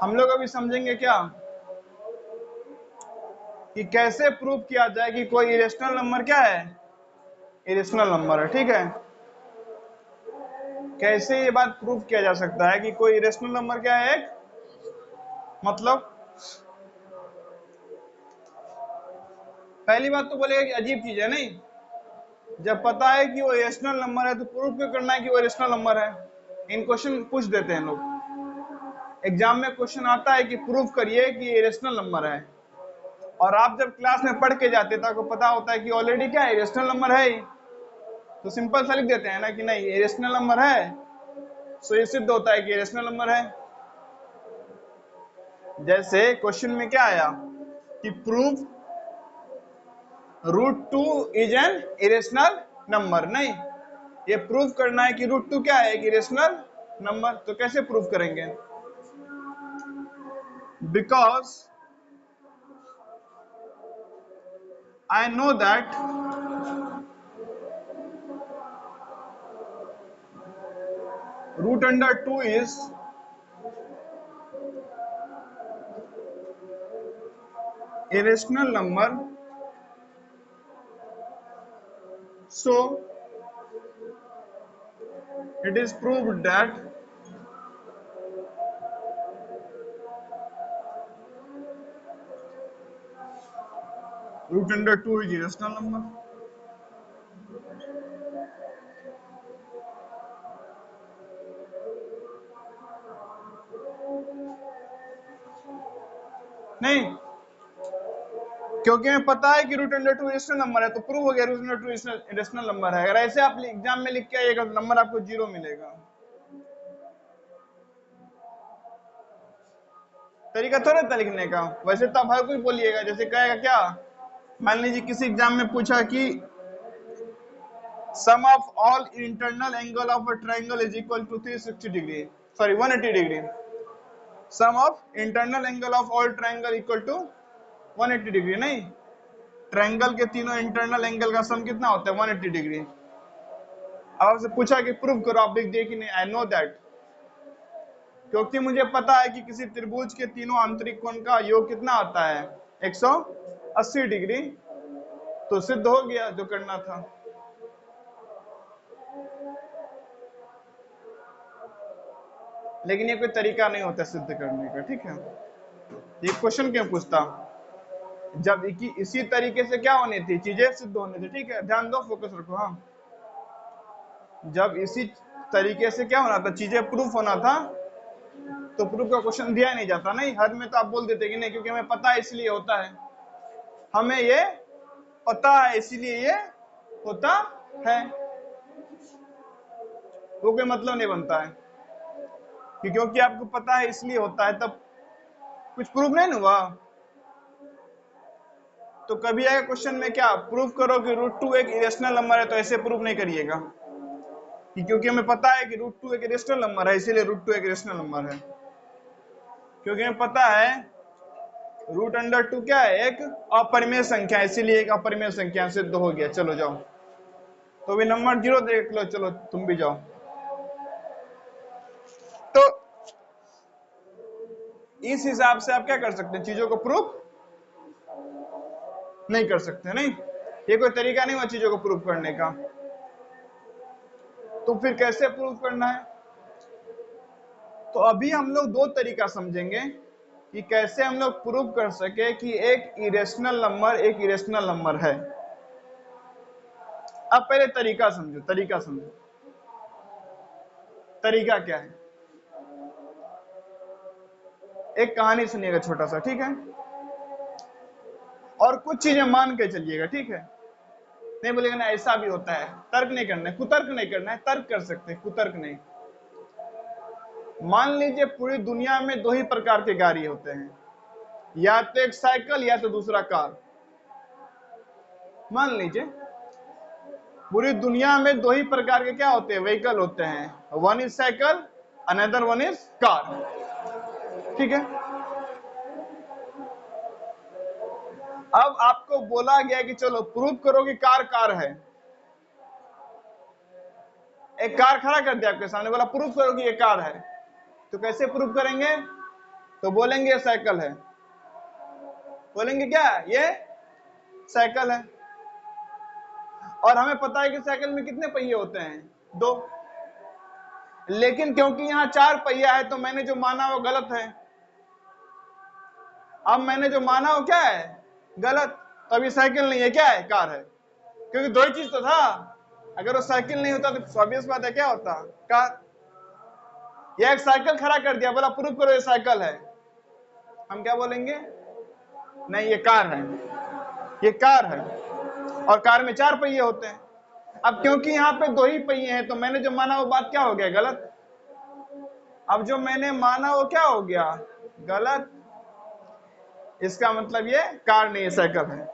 हम लोग अभी समझेंगे क्या कि कैसे प्रूव किया जाए कि कोई इरेशनल नंबर क्या है, इरेशनल नंबर है। ठीक है, कैसे ये बात प्रूव किया जा सकता है कि कोई इरेशनल नंबर क्या है, एक मतलब पहली बात तो बोलेगा कि अजीब चीज है नहीं, जब पता है कि वो इरेशनल नंबर है तो प्रूव क्यों करना है कि वो इरेशनल नंबर है। इन क्वेश्चन पूछ देते हैं लोग, एग्जाम में क्वेश्चन आता है कि प्रूव करिए कि ये इरेशनल नंबर है, और आप जब क्लास में पढ़ के जाते तो आपको पता होता है कि ऑलरेडी क्या है, इरेशनल नंबर है ही, तो सिंपल सा लिख देते हैं ना कि नहीं इरेशनल नंबर है, सो ये सिद्ध होता है कि इरेशनल नंबर है। जैसे क्वेश्चन में क्या आया कि prove √2 is an irrational number, नहीं ये प्रूव करना है कि √2 क्या है, एक इरेशनल नंबर। तो कैसे प्रूव करेंगे, because I know that √2 is irrational number, so it is proved that √2 is irrational number। नहीं, क्योंकि हमें पता है कि √2 इरेशनल नंबर है तो प्रूव हो गया √2 इरेशनल नंबर है। अगर ऐसे आप एग्जाम में लिख के आइएगा तो नंबर आपको 0 मिलेगा। तरीका थोड़ा था लिखने का, वैसे तो आप हर कोई बोलिएगा, जैसे कहेगा क्या, मान लीजिए किसी एग्जाम में पूछा कि sum of all internal angle of a triangle is equal to 360 degree, sorry 180 degree, sum of internal angle of all triangle equal to 180 degree, नहीं ट्रायंगल के तीनों इंटरनल एंगल का सम कितना होता है, 180 डिग्री। अब आपसे पूछा कि प्रूव करो, आप लिख दिए कि नहीं आई नो दैट, क्योंकि मुझे पता है कि किसी त्रिभुज के तीनों आंतरिक कोण का योग कितना आता है, 180 डिग्री, तो सिद्ध हो गया जो करना था। लेकिन ये कोई तरीका नहीं होता सिद्ध करने का, ठीक है। ये क्वेश्चन क्यों पूछता, जब इसी तरीके से क्या होनी थी, चीजें सिद्ध होनी थी, ठीक है, ध्यान दो, फोकस रखो। हाँ, जब इसी तरीके से क्या होना था, चीजें प्रूफ होना था, तो प्रूफ का क्वेश्चन दिया नहीं जाता। नहीं, हद में तो आप बोल देते कि नहीं क्योंकि हमें पता है इसलिए होता है, हमें ये पता है इसलिए ये होता है, वो कोई मतलब नहीं बनता है कि क्योंकि आपको पता है इसलिए होता है तब कुछ प्रूफ नहीं हुआ। तो कभी आएगा क्वेश्चन में क्या प्रूफ करो कि √2 एक इरेशनल नंबर है, तो ऐसे प्रूफ नहीं करिएगा कि क्योंकि हमें पता है कि √2 एक इरेशनल नंबर है इसीलिए √2 एक इरेशनल नंबर है, क्योंकि हमें पता है √2 क्या है, एक अपरिमेय संख्या, इसीलिए एक अपरिमेय संख्या सिद्ध हो गया। चलो जाओ, तो भी नंबर 0 देख लो, चलो तुम भी जाओ। तो इस हिसाब से आप क्या कर सकते हैं, चीजों को प्रूफ नहीं कर सकते, नहीं ये कोई तरीका नहीं हुआ चीजों को प्रूफ करने का। तो फिर कैसे प्रूफ करना है, तो अभी हम लोग दो तरीका समझेंगे कि कैसे हम लोग प्रूफ कर सके कि एक इरेशनल नंबर एक इरेशनल नंबर है। अब पहले तरीका समझो, तरीका समझो, तरीका क्या है। एक कहानी सुनिएगा छोटा सा, ठीक है, और कुछ चीजें मान के चलिएगा, ठीक है, नहीं बोलेगा ना ऐसा भी होता है, तर्क नहीं करना है, कुतर्क नहीं करना है, तर्क कर सकते हैं, कुतर्क नहीं। मान लीजिए पूरी दुनिया में दो ही प्रकार के गाड़ी होते हैं, या तो एक साइकिल या तो दूसरा कार। मान लीजिए पूरी दुनिया में दो ही प्रकार के क्या होते हैं, व्हीकल होते हैं, one is cycle, another one is car, ठीक है। अब आपको बोला गया कि चलो प्रूव करो कि कार कार है, एक कार खड़ा कर दिया आपके सामने, बोला प्रूव करो कि ये कार है, तो कैसे प्रूव करेंगे, तो बोलेंगे साइकिल है, बोलेंगे क्या ये साइकिल है। और हमें पता है कि साइकिल में कितने पहिए होते हैं, 2। लेकिन क्योंकि यहाँ 4 पहिया है तो मैंने जो माना वो गलत है। अब मैंने जो माना वो क्या है, गलत। तो अभी साइकिल नहीं है, क्या है, कार है, क्योंकि 2 ही चीज तो था। अगर वो साइकिल नहीं होता तो ऑब्वियस बात है क्या होता, कार। ये एक साइकिल खड़ा कर दिया, बोला प्रूव करो ये साइकिल है, हम क्या बोलेंगे, नहीं ये कार है, ये कार है। और कार में 4 पहिए होते हैं। अब क्योंकि यहाँ पे 2 ही पहिए हैं तो मैंने जो माना वो बात क्या हो गया, गलत। अब जो मैंने माना वो क्या हो गया, गलत। इसका मतलब ये कार नहीं, साइकिल है।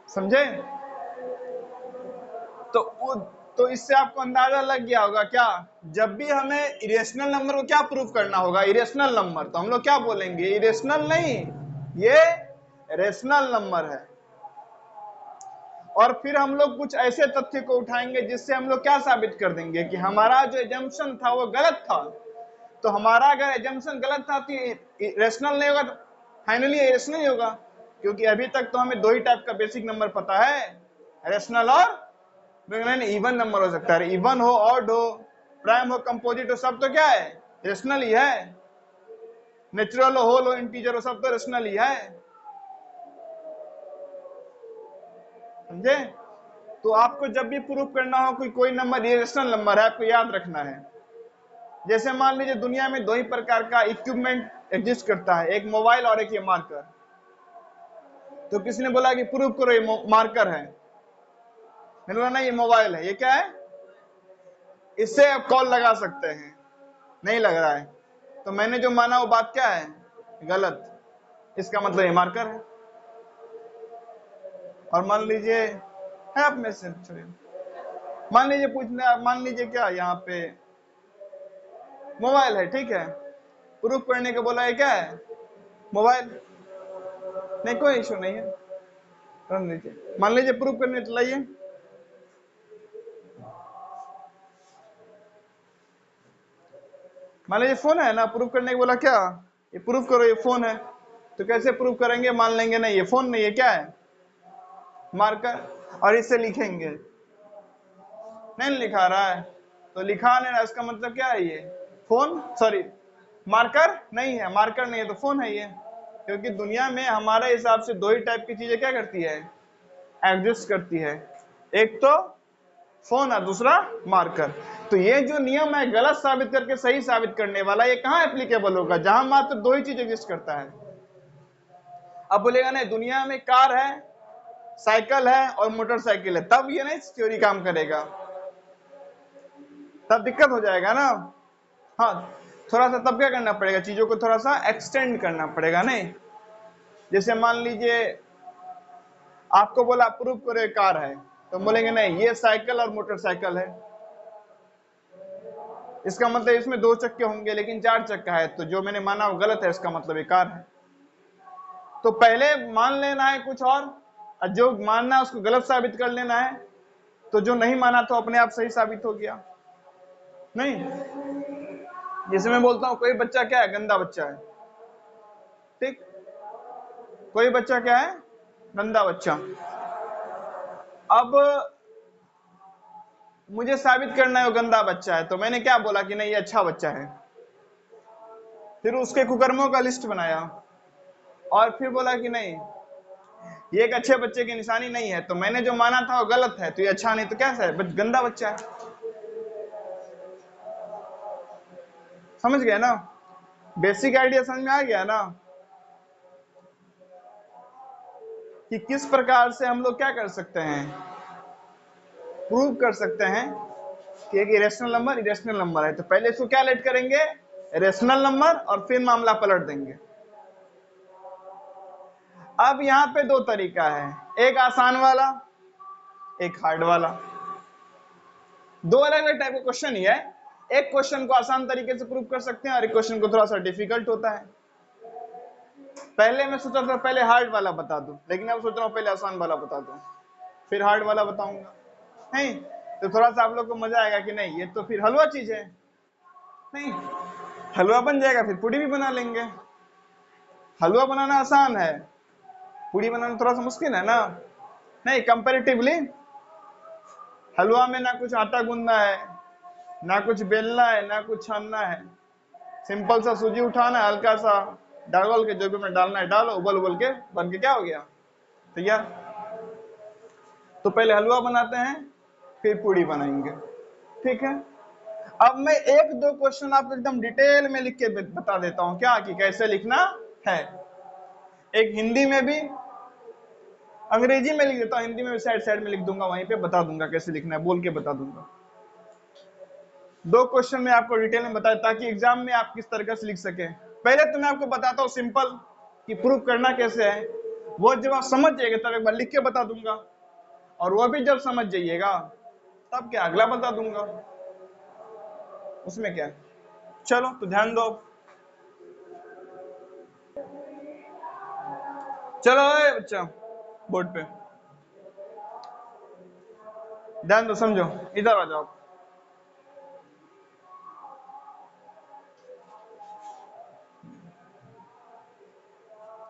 समझे? तो इससे आपको अंदाजा लग गया होगा क्या, जब भी हमें इरेशनल नंबर को क्या प्रूफ करना होगा, इरेशनल नंबर, तो हम लोग क्या बोलेंगे, इरेशनल नहीं, ये रेशनल नंबर है। और फिर हम लोग कुछ ऐसे तथ्य को उठाएंगे जिससे हम लोग क्या साबित कर देंगे कि हमारा जो एजम्पशन था वो गलत था। तो हमारा अगर एजम्पशन गलत था तो रेशनल नहीं होगा, तो फाइनली इरेशनल ही होगा। क्योंकि अभी तक तो हमें 2 ही टाइप का बेसिक नंबर पता है, रेशनल और इवन नंबर हो सकता है, इवन हो, ऑड हो, प्राइम हो, कंपोजिट हो, सब तो क्या है, रेशनल ही है। नेचुरल हो, होल हो, इंटीजर हो, सब तो रेशनल ही है। समझे? तो आपको जब भी प्रूफ करना हो कि कोई नंबर इरेशनल नंबर है, आपको याद रखना है। जैसे मान लीजिए दुनिया में 2 ही प्रकार का इक्विपमेंट एग्जिस्ट करता है, एक मोबाइल और एक ये मार्कर। तो किसी ने बोला कि प्रूफ करो ये मार्कर है, मैंने बोला नहीं ये मोबाइल है। ये क्या है, इससे आप कॉल लगा सकते हैं, नहीं लग रहा है, तो मैंने जो माना वो बात क्या है, गलत। इसका मतलब ये मार्कर है। और मान लीजिए है आप में से, मान लीजिए पूछना, मान लीजिए क्या यहाँ पे मोबाइल है, ठीक है, प्रूफ करने के बोला है क्या है, मोबाइल। नहीं कोई इशू नहीं है, रन लीजिए। मान लीजिए प्रूफ करने चलाइए, मान लीजिए फोन है ना, प्रूफ करने के बोला क्या, ये प्रूफ करो ये फोन है। तो कैसे प्रूफ करेंगे, मान लेंगे नहीं ये फोन नहीं है, क्या है, मार्कर। और इससे लिखेंगे, नहीं लिखा रहा है तो लिखा नहीं रहा, इसका मतलब क्या है, ये फोन, सॉरी मार्कर नहीं है, मार्कर नहीं है तो फोन है ये। क्योंकि दुनिया में हमारे हिसाब से 2 ही टाइप की चीजें क्या करती है, एग्जिस्ट करती है, एक तो फोन और दूसरा मार्कर। तो ये जो नियम है गलत साबित करके सही साबित करने वाला, ये कहां एप्लीकेबल होगा, जहां मात्र 2 ही चीज एग्जिस्ट करता है। अब बोलेगा नहीं दुनिया में कार है, साइकिल है और मोटरसाइकिल है, तब ये नहीं थ्योरी काम करेगा, तब दिक्कत हो जाएगा ना। हाँ, थोड़ा सा तब क्या करना पड़ेगा, चीजों को थोड़ा सा एक्सटेंड करना पड़ेगा। नहीं, जैसे मान लीजिए आपको बोला प्रूफ करो कार है, तो बोलेंगे नहीं ये साइकिल और मोटरसाइकिल है, इसका मतलब इसमें 2 चक्के होंगे लेकिन 4 चक्का है, तो जो मैंने माना वो गलत है, इसका मतलब ये कार है। तो पहले मान लेना है कुछ और जो मानना है उसको गलत साबित कर लेना है, तो जो नहीं माना तो अपने आप सही साबित हो गया। नहीं, जैसे मैं बोलता हूं कोई बच्चा क्या है, गंदा बच्चा है, ठीक, कोई बच्चा क्या है, गंदा बच्चा। अब मुझे साबित करना है वो गंदा बच्चा है, तो मैंने क्या बोला कि नहीं ये अच्छा बच्चा है, फिर उसके कुकर्मों का लिस्ट बनाया और फिर बोला कि नहीं ये एक अच्छे बच्चे की निशानी नहीं है, तो मैंने जो माना था वो गलत है, तो ये अच्छा नहीं तो कैसा है, गंदा बच्चा है। समझ गया ना, बेसिक आइडिया समझ में आ गया ना, कि किस प्रकार से हम लोग क्या कर सकते हैं, प्रूव कर सकते हैं कि एक इरेशनल नंबर इरेशनल नंबर है। तो पहले इसको क्या लेट करेंगे, रेशनल नंबर, और फिर मामला पलट देंगे। अब यहाँ पे 2 तरीका है, एक आसान वाला एक हार्ड वाला। 2 अलग अलग टाइप का क्वेश्चन ही है। एक क्वेश्चन को आसान तरीके से प्रूव कर सकते हैं और एक क्वेश्चन को थोड़ा सा डिफिकल्ट होता है। पहले मैं सोचा था पहले हार्ड वाला बता दूं, लेकिन अब सोच रहा हूँ पहले आसान वाला बता दूं, फिर हार्ड वाला बताऊंगा। नहीं तो थोड़ा सा आप लोग को मजा आएगा कि नहीं ये तो फिर हलवा चीज है। नहीं, हलवा बन जाएगा, फिर पूड़ी भी बना लेंगे। हलवा बनाना आसान है, पूड़ी बनाना थोड़ा सा मुश्किल है ना। नहीं, कंपैरेटिवली हलवा में ना कुछ आटा गूंदना है, ना कुछ बेलना है, ना कुछ छानना है। सिंपल सा सूजी उठाना है, हल्का सा डाल के जो भी में डालना है डालो, उबल उबल के बन के क्या हो गया, तैयार। तो पहले हलवा बनाते हैं, फिर पूड़ी बनाएंगे, ठीक है। अब मैं एक दो क्वेश्चन आपको एकदम डिटेल में लिख के बता देता हूं क्या, कि कैसे लिखना है। एक हिंदी में भी, अंग्रेजी में लिख देता हूं, हिंदी में साइड साइड में लिख दूंगा, वहीं पे बता दूंगा कैसे लिखना है, बोल के बता दूंगा। दो क्वेश्चन में आपको डिटेल में बताया, ताकि एग्जाम में आप किस तरीके से लिख सके। पहले तो मैं आपको बताता हूँ सिंपल कि प्रूफ करना कैसे है, वो जब आप समझ जाएंगे तब एक बार लिख के बता दूंगा, और वो भी जब समझ जाइएगा तब क्या अगला बता दूंगा, उसमें क्या। चलो तो ध्यान दो, चलो बच्चा बोर्ड पे ध्यान दो, समझो, इधर आ जाओ।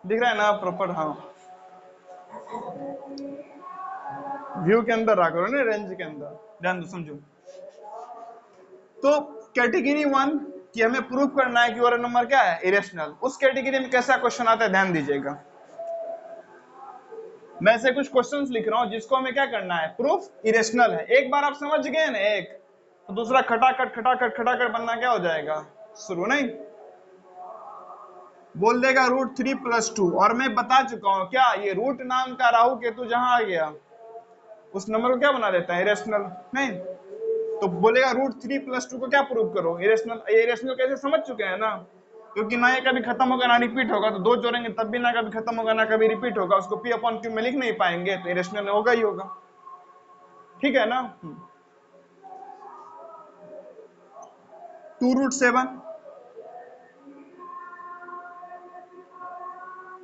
दिख रहा है ना प्रॉपर, हाँ। व्यू के अंदर रहा करो ना, रेंज के अंदर। ध्यान दो, समझो। तो कैटेगरी 1 कि हमें प्रूफ करना है कि और नंबर क्या है, इरेशनल। उस कैटेगरी में कैसा क्वेश्चन आता है, ध्यान दीजिएगा। मैं से कुछ क्वेश्चंस लिख रहा हूं जिसको हमें क्या करना है, प्रूफ इरेशनल है। एक बार आप समझ गए ना एक, तो दूसरा खटाखट खटाखट खटाखट बनना क्या हो जाएगा, शुरू। नहीं, बोल देगा √3+2, और मैं बता चुका हूं क्या, ये रूट नाम का राहु केतु जहां आ गया उस नंबर को क्या बना देता है, इरेशनल। नहीं, तो बोलेगा √3+2 को क्या प्रूव करो, इरेशनल। ये इरेशनल कैसे समझ चुके हैं ना, क्योंकि ना ये कभी खत्म होगा ना रिपीट होगा, तो दो जोड़ेंगे तब भी ना कभी खत्म होगा ना कभी रिपीट होगा, उसको P/Q में लिख नहीं पाएंगे, तो इरेशनल होगा ही होगा, ठीक है ना। 2√7,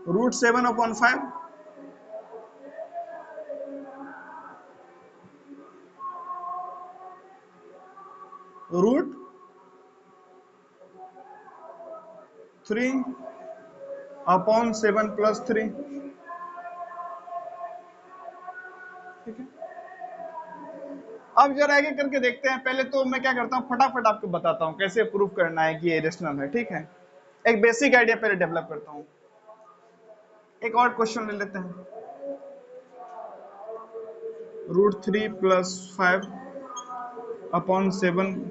√7/5, √3/7+3, ठीक है। अब जरा आगे करके देखते हैं। पहले तो मैं क्या करता हूँ, फटाफट आपको बताता हूँ कैसे प्रूफ करना है कि ये इरेशनल है, ठीक है। एक बेसिक आइडिया पहले डेवलप करता हूँ। एक और क्वेश्चन ले लेते हैं, √3+5/7।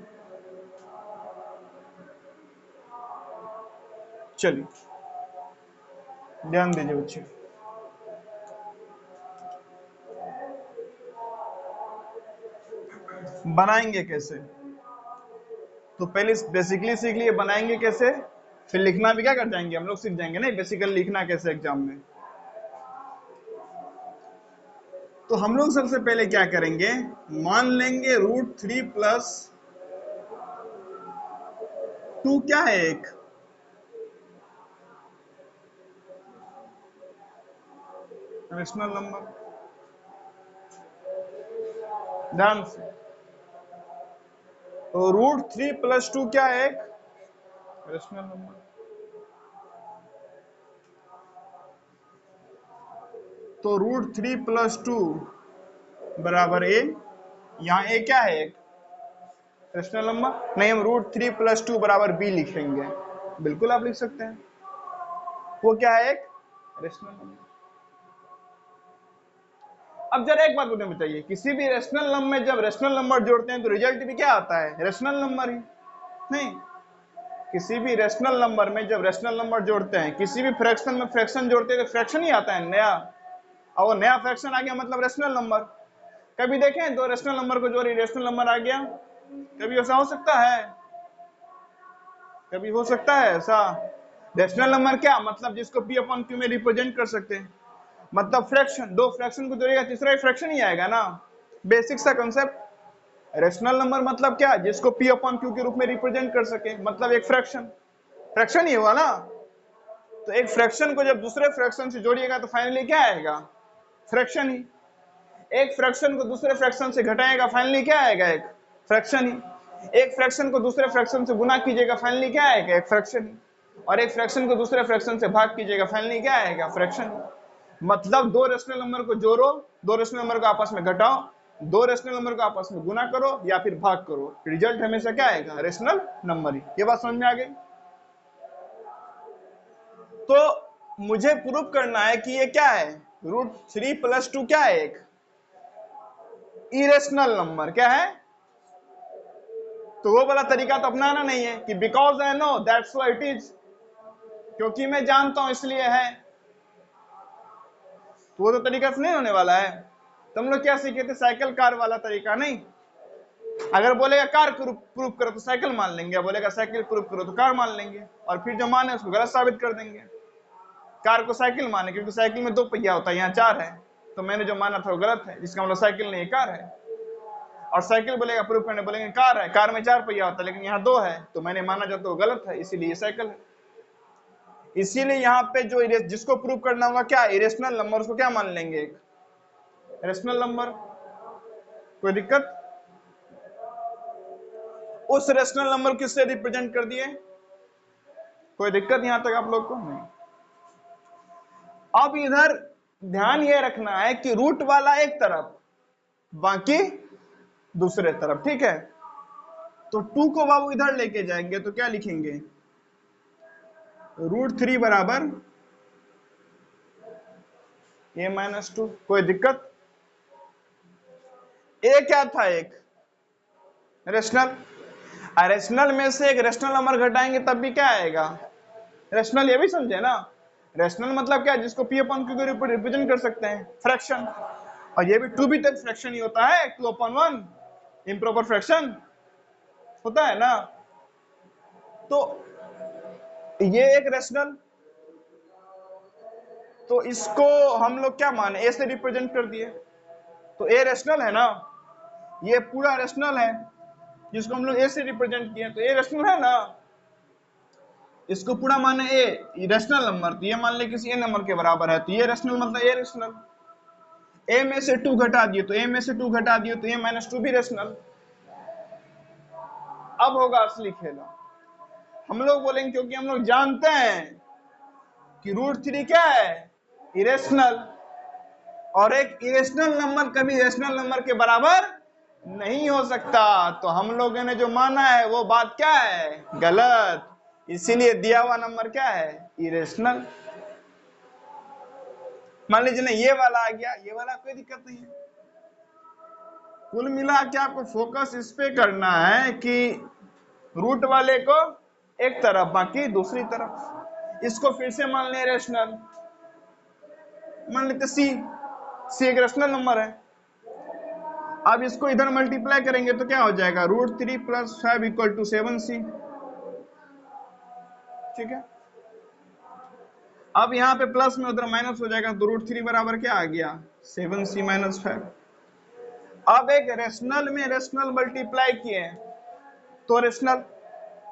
चलिए ध्यान दीजिए बच्चे, बनाएंगे कैसे। तो पहले बेसिकली सीख लिए बनाएंगे कैसे, फिर लिखना भी क्या कर जाएंगे हम लोग, सीख जाएंगे नहीं, बेसिकली लिखना कैसे एग्जाम में। तो हम लोग सबसे पहले क्या करेंगे, मान लेंगे √3+2 क्या है, एक रेशनल नंबर। ध्यान से, तो √3+2 क्या है, एक रेशनल नंबर। तो √3+2 बराबर a, यहाँ a क्या है, एक रेशनल नंबर। नहीं, हम √3+2 बराबर b लिखेंगे, बिल्कुल आप लिख सकते हैं। वो क्या है, एक रेशनल नंबर। अब जरा एक बात मुझे बताइए, किसी भी रेशनल नंबर में जब रेशनल नंबर जोड़ते हैं तो रिजल्ट भी क्या आता है, रेशनल नंबर ही। नहीं, किसी भी रेशनल नंबर में जब रेशनल नंबर जोड़ते हैं, किसी भी फ्रैक्शन में फ्रैक्शन जोड़ते हैं तो फ्रैक्शन ही आता है नया, और वो नया फ्रैक्शन आ गया मतलब रेशनल नंबर। कभी देखें दो रेशनल नंबर को जोड़ी रेशनल नंबर आ गया, कभी ऐसा हो सकता है, कभी हो सकता है ऐसा। रेशनल नंबर क्या मतलब, जिसको P/Q में रिप्रेजेंट कर सकते हैं, मतलब फ्रैक्शन। दो फ्रैक्शन को जोड़ेगा तीसरा फ्रैक्शन ही आएगा ना, बेसिक सा कंसेप्ट। रेशनल नंबर मतलब क्या, जिसको P/Q के रूप में रिप्रेजेंट कर सके, मतलब एक फ्रैक्शन, फ्रैक्शन ही हुआ ना। तो एक फ्रैक्शन को जब दूसरे फ्रैक्शन से जोड़िएगा तो फाइनली क्या आएगा, फ्रैक्शन ही। एक फ्रैक्शन को दूसरे फ्रैक्शन से घटाएगा, फाइनली क्या आएगा, एक फ्रैक्शन ही। एक फ्रैक्शन को दूसरे फ्रैक्शन से गुना कीजिएगा, फाइनली क्या आएगा? एक फ्रैक्शन। और एक फ्रैक्शन को दूसरे फ्रैक्शन से भाग कीजिएगा, फाइनली क्या आएगा? फ्रैक्शन। मतलब दो रेशनल नंबर को जोड़ो, दो रेशनल नंबर को आपस में घटाओ, दो रेशनल नंबर को आपस में गुना करो या फिर भाग करो, रिजल्ट हमेशा क्या आएगा? रेशनल नंबर ही। ये बात समझ में आ गई? तो मुझे प्रूफ करना है कि ये क्या है? √3 + 2 क्या है? एक इरेशनल नंबर। क्या है? तो वो वाला तरीका तो अपनाना नहीं है कि because I know that's why it is, क्योंकि मैं जानता हूं इसलिए है, तो वो तो तरीका से नहीं होने वाला है। तो हम लोग क्या सीखे थे? साइकिल कार वाला तरीका। नहीं, अगर बोलेगा कार प्रूफ करो तो साइकिल मान लेंगे, बोलेगा साइकिल प्रूफ करो तो कार मान लेंगे, और फिर जो माने उसको गलत साबित कर देंगे। कार को साइकिल माने क्योंकि साइकिल में 2 पहिया होता है, यहाँ 4 है, तो मैंने जो माना था वो गलत है, जिसका मतलब साइकिल नहीं कार है। और साइकिल बोलेगा प्रूफ करने, बोलेंगे कार है, कार में 4 पहिया होता है लेकिन यहाँ 2 है, तो मैंने माना जो तो गलत है, इसीलिए साइकिल है। इसीलिए यहाँ पे जो जिसको प्रूफ करना होगा क्या? इरेशनल नंबर, उसको क्या मान लेंगे? एक रेशनल नंबर। कोई दिक्कत? उस रेशनल नंबर किससे रिप्रेजेंट कर दिए? कोई दिक्कत यहां तक आप लोग को? नहीं। अब इधर ध्यान ये रखना है कि रूट वाला एक तरफ, बाकी दूसरे तरफ, ठीक है? तो 2 को बाबू इधर लेके जाएंगे तो क्या लिखेंगे? √3 बराबर a-2। कोई दिक्कत? ए क्या था? एक रेशनल। रेशनल में से एक रेशनल नंबर घटाएंगे तब भी क्या आएगा? रेशनल। ये भी समझे ना? रेशनल मतलब क्या? जिसको p/q के रूप में रिप्रेजेंट कर सकते हैं, फ्रैक्शन। और ये भी 2 भी तक फ्रैक्शन ही होता है, 2/1 इम्प्रॉपर फ्रैक्शन होता है ना। तो ये एक रेशनल, तो इसको हम लोग क्या माने? ए से रिप्रेजेंट कर दिए, तो ए रेशनल है ना। ये पूरा रेशनल है जिसको हम लोग ए से रिप्रेजेंट किए, तो ए रेशनल है ना। इसको पूरा माने ए रेशनल नंबर, तो ये मान ले किसी ए नंबर के बराबर है, तो ये रेशनल मतलब ए रेशनल। ए में से 2 घटा दिए तो ए में से 2 घटा दिए तो a-2 भी रेशनल। अब होगा असली खेल। हम लोग बोलेंगे क्योंकि हम लोग जानते हैं कि √3 क्या है? इरेशनल, और एक इरेशनल नंबर कभी रेशनल नंबर के बराबर नहीं हो सकता, तो हम लोगों ने जो माना है वो बात क्या है? गलत। इसीलिए दिया हुआ नंबर क्या है? इरेशनल। मान लीजिए ना ये वाला आ गया, ये वाला कोई दिक्कत नहीं है। कुल मिला के आपको फोकस इस पे करना है कि रूट वाले को एक तरफ, बाकी दूसरी तरफ। इसको फिर से मान ले रेशनल, मान लेते सी एक रेशनल नंबर है। अब इसको इधर मल्टीप्लाई करेंगे तो क्या हो जाएगा? √3 + 5 = 7c। ठीक है। अब यहाँ पे प्लस में उधर माइनस हो जाएगा, तो √3 बराबर क्या आ गया? 7c - 5। अब एक रेशनल में रेशनल मल्टीप्लाई किए तो रेशनल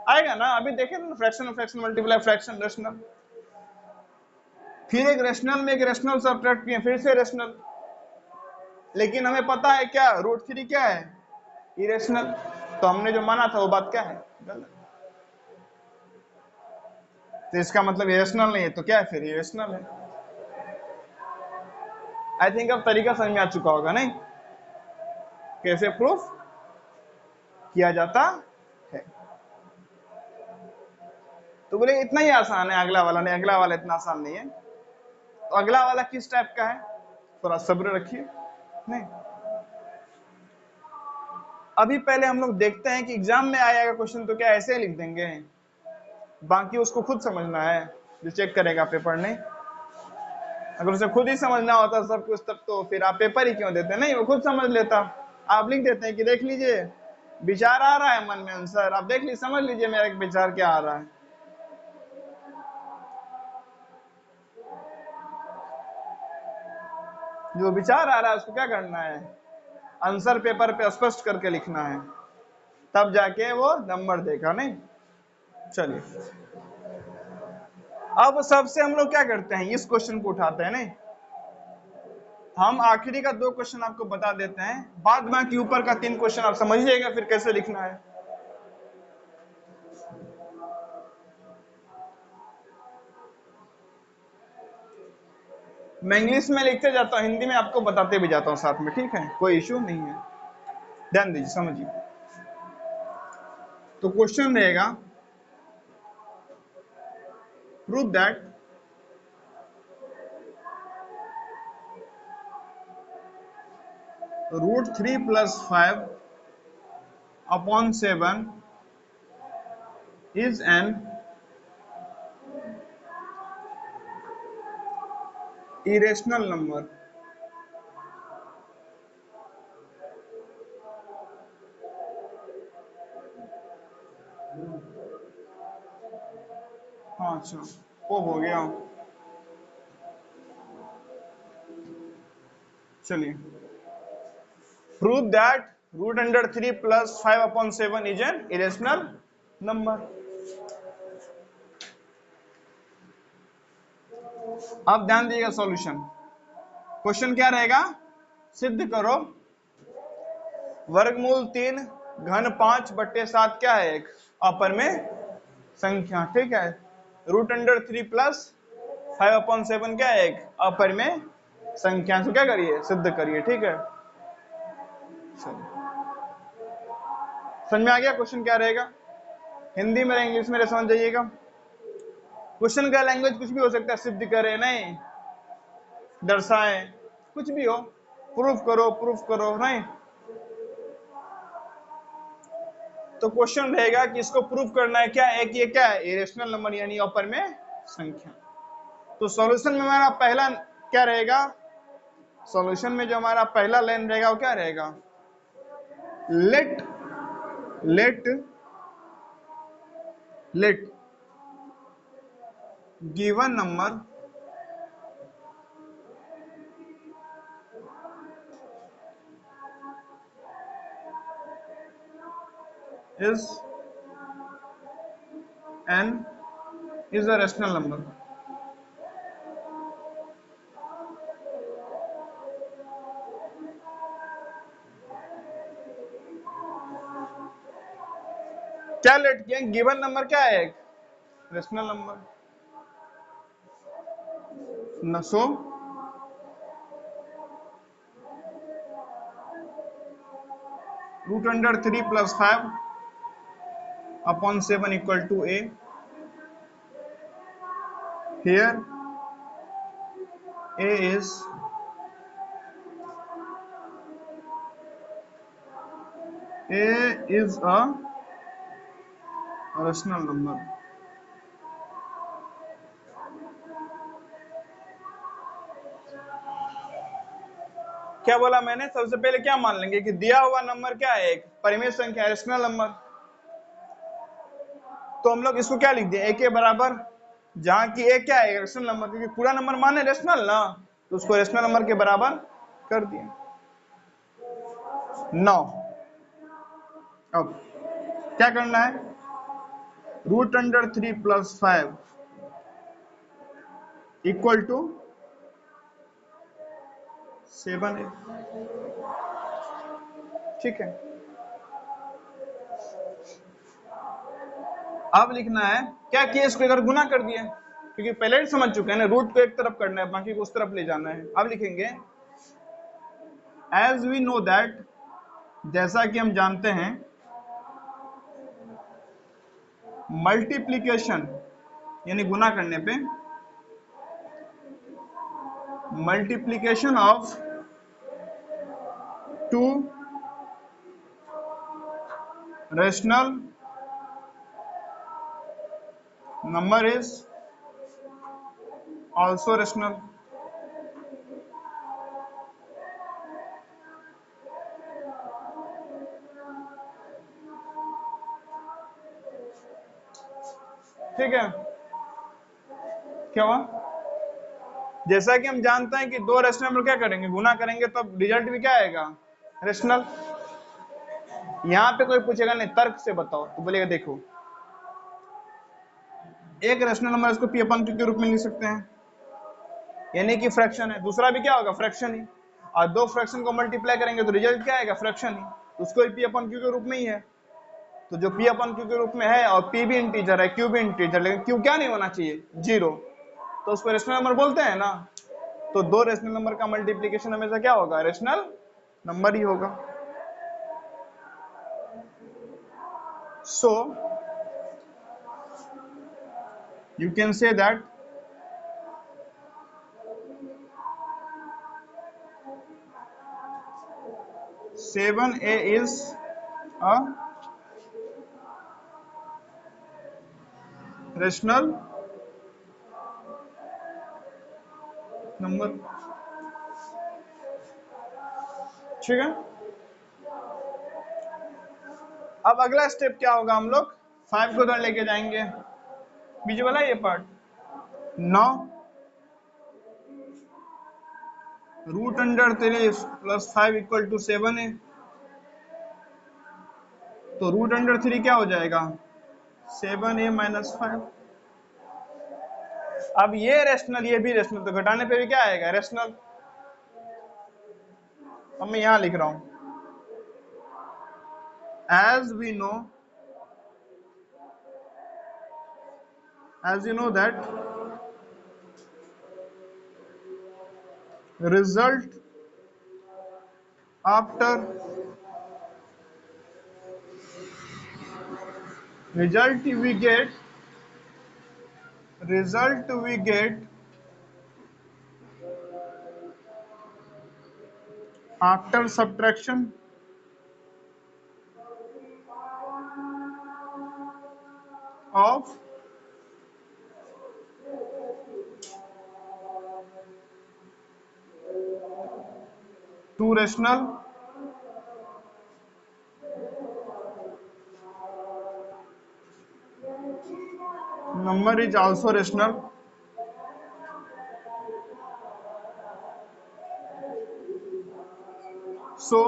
आएगा ना। अभी देखे ना, fraction fraction multiply fraction rational. फिर एक रेशनल में एक रेशनल सब्ट्रैक्ट किए, फिर से रेशनल। लेकिन हमें पता है क्या? √3 क्या है? इरेशनल। तो हमने जो माना था वो बात क्या है? गलत। तो इसका मतलब इरेशनल नहीं है तो क्या है फिर? इरेशनल है। आई थिंक अब तरीका समझ में आ चुका होगा, नहीं? कैसे प्रूफ किया जाता है। तो बोले इतना ही आसान है, अगला वाला नहीं। अगला वाला इतना आसान नहीं है। तो अगला वाला किस टाइप का है? थोड़ा सब्र रखिए। नहीं, अभी पहले हम लोग देखते हैं कि एग्जाम में आएगा क्वेश्चन तो क्या ऐसे लिख देंगे, बाकी उसको खुद समझना है जो चेक करेगा पेपर। नहीं, अगर उसे खुद ही समझना होता सब कुछ तब तो फिर आप पेपर ही क्यों देते? नहीं, वो खुद समझ लेता। आप लिख देते हैं कि देख लीजिए विचार आ रहा है मन में आंसर, आप देख लीजिए, समझ लीजिए मेरा एक विचार क्या आ रहा है। जो विचार आ रहा है उसको क्या करना है? आंसर पेपर पे स्पष्ट करके लिखना है, तब जाके वो नंबर देगा। नहीं, चलिए अब सबसे हम लोग क्या करते हैं? इस क्वेश्चन को उठाते हैं। नहीं, हम आखिरी का 2 क्वेश्चन आपको बता देते हैं, बाद बाकी ऊपर का 3 क्वेश्चन आप समझिएगा फिर कैसे लिखना है। मैं इंग्लिश में लिखते जाता हूँ, हिंदी में आपको बताते भी जाता हूँ साथ में, ठीक है, कोई इश्यू नहीं है, ध्यान दीजिए, समझिए। तो क्वेश्चन रहेगा, prove that √3 + 5 upon 7 is an irrational number. हाँ अच्छा, वो हो गया, चलिए। Prove that √3 + 5/7 is an irrational number. अब ध्यान दीजिएगा सॉल्यूशन। क्वेश्चन क्या रहेगा, सिद्ध करो वर्गमूल 3 घन 5/7 क्या है, एक अपर में संख्या, ठीक है। √3 + 5/7 क्या है, एक अपर में संख्या, तो क्या करिए, सिद्ध करिए, ठीक है। समझ में आ गया क्वेश्चन क्या रहेगा, हिंदी में इंग्लिश में समझ जाइएगा। क्वेश्चन का लैंग्वेज कुछ भी हो सकता है, सिद्ध करे, नहीं दर्शाए, कुछ भी हो, प्रूफ करो, प्रूफ करो, नहीं। तो क्वेश्चन रहेगा कि इसको प्रूफ करना है, क्या है कि ये क्या है, इरेशनल नंबर यानी अपर में संख्या। तो सॉल्यूशन में हमारा पहला क्या रहेगा, सॉल्यूशन में जो हमारा पहला लाइन रहेगा वो क्या रहेगा, let let let given number is n is a rational number. क्या लेट किया, गिवन नंबर क्या है, एक रेशनल नंबर न, सो √3 + 5/7 = a। Here a is a rational number। क्या बोला मैंने, सबसे पहले क्या मान लेंगे कि दिया हुआ नंबर क्या है, एक परिमेय संख्या, रेशनल नंबर। तो हम लोग इसको क्या लिख दिए, a के बराबर, जहां की a क्या है, रेशनल नंबर, क्योंकि पूरा नंबर माने रेशनल ना, तो उसको रेशनल नंबर के बराबर कर दिए। 9। अब क्या करना है, √3 + 5 = 7 है, ठीक है। अब लिखना है क्या किया, इसको इधर गुना कर दिए, क्योंकि पहले ही समझ चुके हैं ना, रूट को एक तरफ करना है, बाकी को उस तरफ ले जाना है। अब लिखेंगे एज वी नो दैट, जैसा कि हम जानते हैं, मल्टीप्लीकेशन यानी गुना करने पे, multiplication of 2 rational number is also rational. ठीक है, क्या हुआ, जैसा कि हम जानते हैं कि दो रेशनल नंबर क्या करेंगे, गुना करेंगे, तो रिजल्ट भी क्या आएगा, रेशनल। यहां पे कोई पूछेगा नहीं, तर्क से बताओ, तो बोलेगा देखो, एक रेशनल नंबर इसको p/q के रूप में लिख सकते हैं, यानी कि फ्रैक्शन है, दूसरा भी क्या होगा, फ्रैक्शन ही, और दो फ्रैक्शन को मल्टीप्लाई करेंगे तो रिजल्ट क्या आएगा, फ्रैक्शन ही, तो उसको p/q के रूप में ही है। तो जो p/q के रूप में है, और p भी इंटीजर है, q भी इंटीजर, लेकिन q क्या नहीं होना चाहिए, 0, तो उसको रेशनल नंबर बोलते हैं ना। तो दो रेशनल नंबर का मल्टीप्लीकेशन हमेशा क्या होगा, रेशनल नंबर ही होगा। So you can say that 7a is a rational number। ठीक है, अब अगला स्टेप क्या होगा, हम लोग 5 को उधर लेके जाएंगे, बीच वाला ये पार्ट। 9 √3 प्लस 5 इक्वल टू 7 है, तो √3 क्या हो जाएगा, 7a माइनस 5। अब ये रेशनल, ये भी रेशनल, तो घटाने पे भी क्या आएगा, रेशनल। अब मैं यहां लिख रहा हूं, as you know that result after result we get after subtraction of two rational number is also rational। So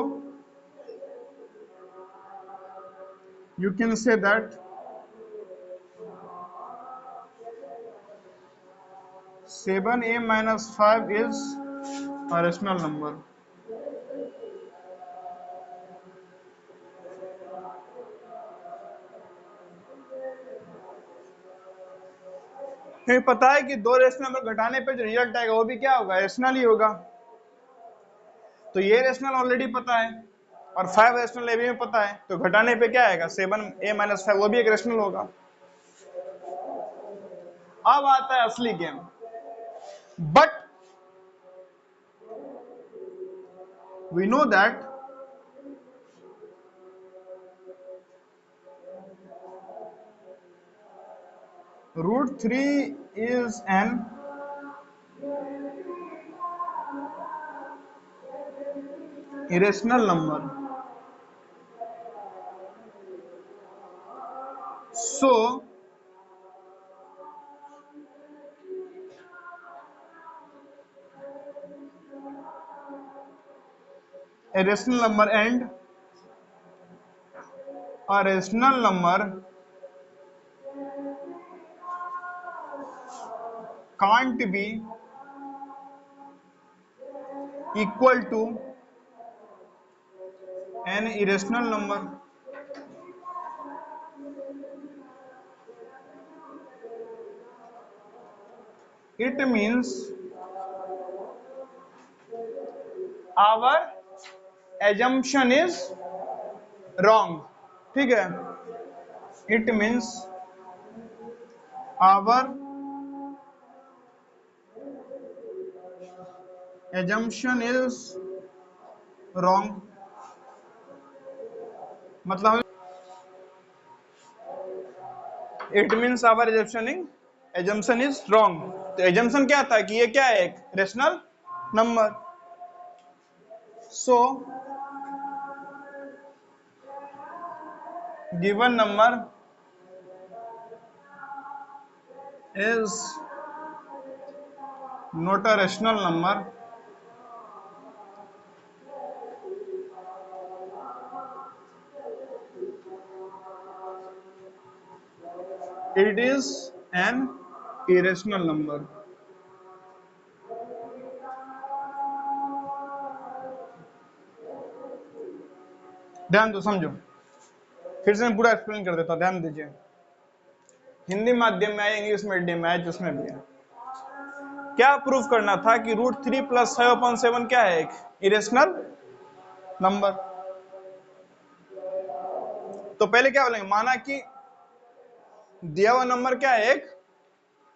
you can say that 7a minus 5 is a rational number। हमें पता है कि दो रेशनल नंबर घटाने पे जो result आएगा वो भी क्या होगा, रेशनल ही होगा। तो ये रेशनल ऑलरेडी पता है और 5 रेशनल ए भी में पता है, तो घटाने पे क्या आएगा, 7a माइनस 5, वो भी एक रेशनल होगा। अब आता है असली game, but we know that √3 is an irrational number। So a rational number and a rational number can't be equal to an irrational number। It means our assumption is wrong। ठीक है, it means our assumption is wrong। मतलब it means our assumption is wrong। तो assumption क्या था कि ये क्या है, एक rational number. So given number is not a rational number, it is an irrational number। ध्यान दो, समझो, फिर से मैं पूरा एक्सप्लेन कर देता हूं, ध्यान दीजिए। हिंदी माध्यम में है, इंग्लिश मीडियम में है, जिसमें भी है, क्या प्रूफ करना था कि √3 + 5/7 क्या है, एक इरेशनल नंबर। तो पहले क्या बोलेंगे, माना कि दिया हुआ नंबर क्या है, एक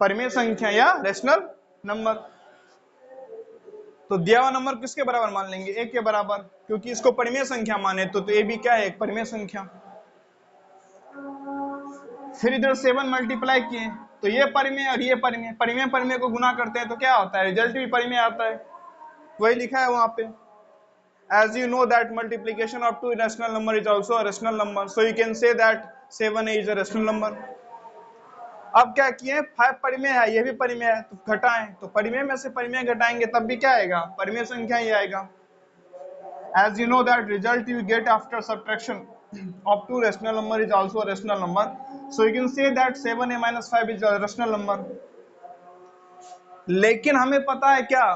परिमेय संख्या या रेशनल नंबर। तो दिया हुआ नंबर किसके बराबर मान लेंगे, एक के बराबर, क्योंकि इसको परिमेय संख्या माने तो ये भी क्या है, एक परिमेय संख्या। फिर इधर 7 मल्टीप्लाई किए तो ये परिमेय और ये परिमेय, परिमेय परिमेय को गुना करते हैं तो क्या होता है, रिजल्ट भी परिमेय आता है, वही लिखा है वहां पे। As you know that multiplication of two irrational number is also a rational number, so you can say that 7a is a rational number. अब क्या किए, 5 परिमेय है, ये भी परिमेय है, तो घटाएं, तो परिमेय में से परिमेय घटाएंगे तब भी क्या आएगा, परिमेय संख्या ही आएगा। As you know that result you get after subtraction of two rational number is also a rational number, so you can say that 7a - 5 is a rational number. लेकिन हमें पता है क्या,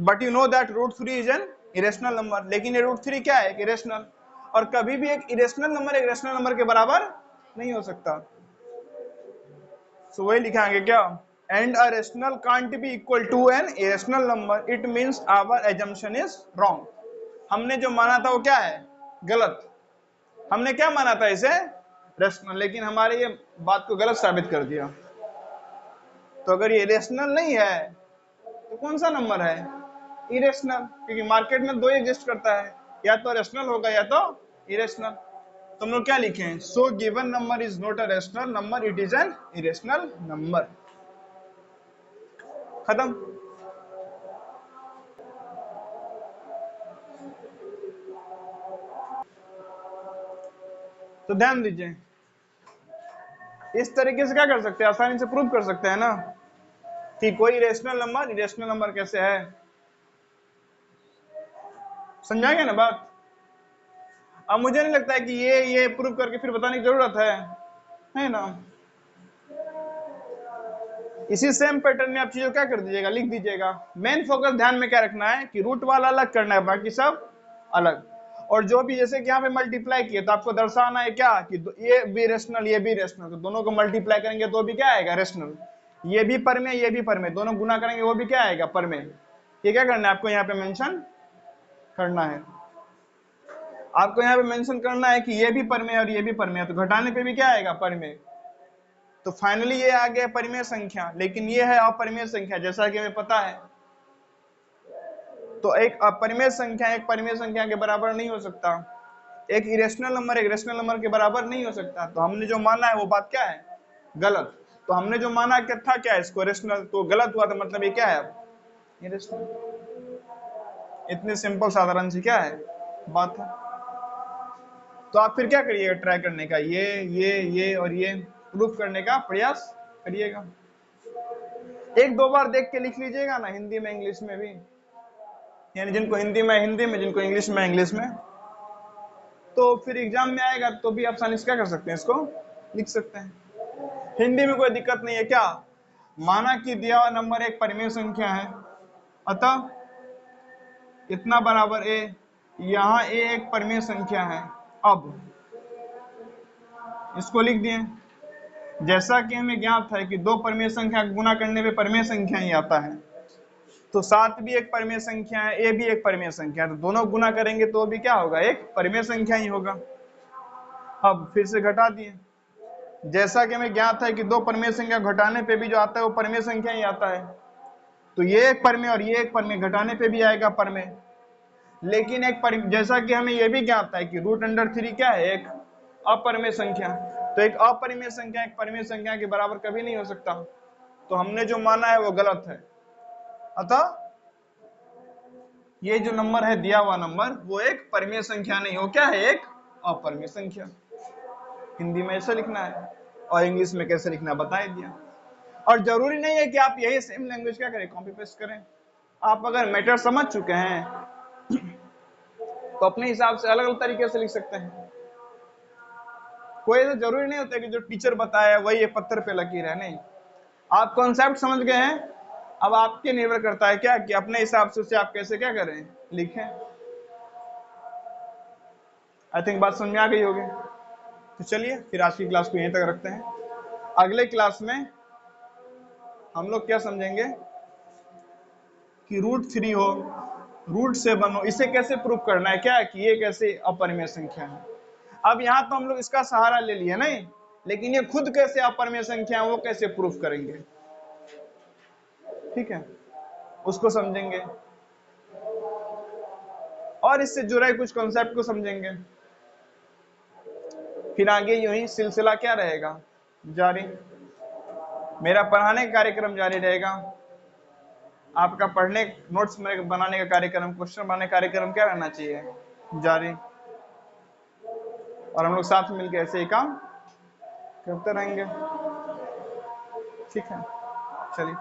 but you know that √3 is an irrational number, लेकिन ये √3 क्या है, irrational, और कभी भी एक इरेशनल नंबर एक रेशनल नंबर के बराबर नहीं हो सकता। सो वही लिखाएंगे क्या, and a rational can't be equal to an irrational number, it means our assumption is wrong. हमने जो माना था वो क्या है, गलत। हमने क्या माना था, इसे रेशनल, लेकिन हमारे ये बात को गलत साबित कर दिया। तो अगर ये रेशनल नहीं है तो कौन सा नंबर है, इरेशनल, क्योंकि मार्केट में दो एग्जिस्ट करता है, या तो रेशनल होगा या तो इरेशनल। तो हम लोग क्या लिखे हैं, so given number is not a rational number, it is an irrational number. खत्म। तो ध्यान दीजिए, इस तरीके से क्या कर सकते हैं, आसानी से प्रूव कर सकते हैं ना कि कोई रेशनल नंबर इरेशनल नंबर कैसे है। समझाएंगे ना बात। अब मुझे नहीं लगता है कि ये प्रूव करके फिर बताने की जरूरत है ना। इसी सेम पैटर्न में आप चीजों क्या कर दीजिएगा, लिख दीजिएगा। मेन फोकस ध्यान में क्या रखना है कि रूट वाला अलग करना है, बाकी सब अलग। और जो भी जैसे कि यहाँ पे मल्टीप्लाई किए तो आपको दर्शाना है क्या कि ये भी रेशनल ये भी रेशनल, तो दोनों को मल्टीप्लाई करेंगे तो भी क्या आएगा, रेशनल। ये भी परमेय ये भी परमेय, दोनों गुना करेंगे वो भी क्या आएगा, परमेय। ये क्या करना है आपको यहाँ पे मेंशन करना है, आपको यहाँ पे मेंशन करना है कि ये भी परमेय और ये भी परमेय, तो घटाने पे भी क्या आएगा, परमेय। तो फाइनली ये आ गया परिमेय संख्या, लेकिन ये है अपरिमेय संख्या, जैसा कि हमें पता है। तो एक अपरिमेय संख्या एक परिमेय संख्या के बराबर नहीं हो सकता, एक इरेशनल नंबर एक रेशनल नंबर के बराबर नहीं हो सकता। तो हमने जो माना है वो बात क्या है, गलत। तो हमने जो माना क्या था, क्या इसको रेशनल, तो गलत हुआ, तो मतलब ये क्या है, अब इरेशनल। इतनी सिंपल साधारण सी क्या है बात है। तो आप फिर क्या करिएगा, ट्राई करने का, ये और ये प्रूफ करने का प्रयास करिएगा। एक दो बार देख के लिख लीजिएगा ना, हिंदी में इंग्लिश में भी, यानी जिनको हिंदी में जिनको इंग्लिश में, तो फिर एग्जाम में आएगा तो भी आप आसानी से क्या कर सकते हैं, इसको लिख सकते हैं। हिंदी में कोई दिक्कत नहीं है। क्या माना कि दिया हुआ नंबर एक परिमेय संख्या है, अतः इतना बराबर ए, यहाँ ए एक परिमेय संख्या है। अब इसको लिख दिए, जैसा कि हमें ज्ञात है कि दो परिमेय संख्या गुना करने पे परिमेय संख्या ही आता है, तो 7 भी एक परिमेय संख्या है, ए भी एक परिमेय संख्या है, तो दोनों गुना करेंगे तो भी क्या होगा, एक परिमेय संख्या ही होगा। अब फिर से घटा दिए, जैसा कि हमें ज्ञात है कि दो परिमेय संख्या घटाने पे भी जो आता है वो परिमेय संख्या ही आता है, तो ये एक परिमेय और ये एक परिमेय, घटाने पे भी आएगा परिमेय। लेकिन एक जैसा कि हमें यह भी ज्ञात है कि √3 क्या है, एक अपरिमेय संख्या, तो एक अपरिमेय संख्या एक परिमेय संख्या के बराबर कभी नहीं हो सकता। तो हमने जो माना है वो गलत है, अतः ये जो नंबर है दिया हुआ नंबर वो एक परिमेय संख्या नहीं हो, क्या है, एक अपरिमेय संख्या। हिंदी में ऐसा लिखना है और इंग्लिश में कैसे लिखना है बता दिया। और जरूरी नहीं है कि आप यही सेम लैंग्वेज क्या करें, कॉपी पेस्ट करें। आप अगर मैटर समझ चुके हैं तो अपने हिसाब से अलग अलग तरीके से लिख सकते हैं। कोई ऐसा जरूरी नहीं होता कि जो टीचर बताया वही एक पत्थर पे लकीर है, नहीं। आप कॉन्सेप्ट समझ गए हैं, अब आपके निर्भर करता है क्या कि अपने हिसाब से उसे आप कैसे क्या करें, लिखें। आई थिंक बात समझ में आ गई होगी। तो चलिए फिर आज की क्लास को यहीं तक रखते हैं। अगले क्लास में हम लोग क्या समझेंगे कि रूट 3 हो, रूट 7 हो, इसे कैसे प्रूव करना है क्या, कि ये कैसे अपरिमेय संख्या है। अब यहाँ तो हम लोग इसका सहारा ले लिए नहीं, लेकिन ये खुद कैसे अपरिमेय संख्या है वो कैसे प्रूफ करेंगे, ठीक है, उसको समझेंगे और इससे जुड़े कुछ कॉन्सेप्ट को समझेंगे। फिर आगे यूं ही सिलसिला क्या रहेगा, जारी, मेरा पढ़ाने का कार्यक्रम जारी रहेगा, आपका पढ़ने नोट्स में बनाने का कार्यक्रम, क्वेश्चन बनाने का कार्यक्रम क्या रहना चाहिए, जारी, और हम लोग साथ मिलकर ऐसे ही काम करते रहेंगे, ठीक है, चलिए।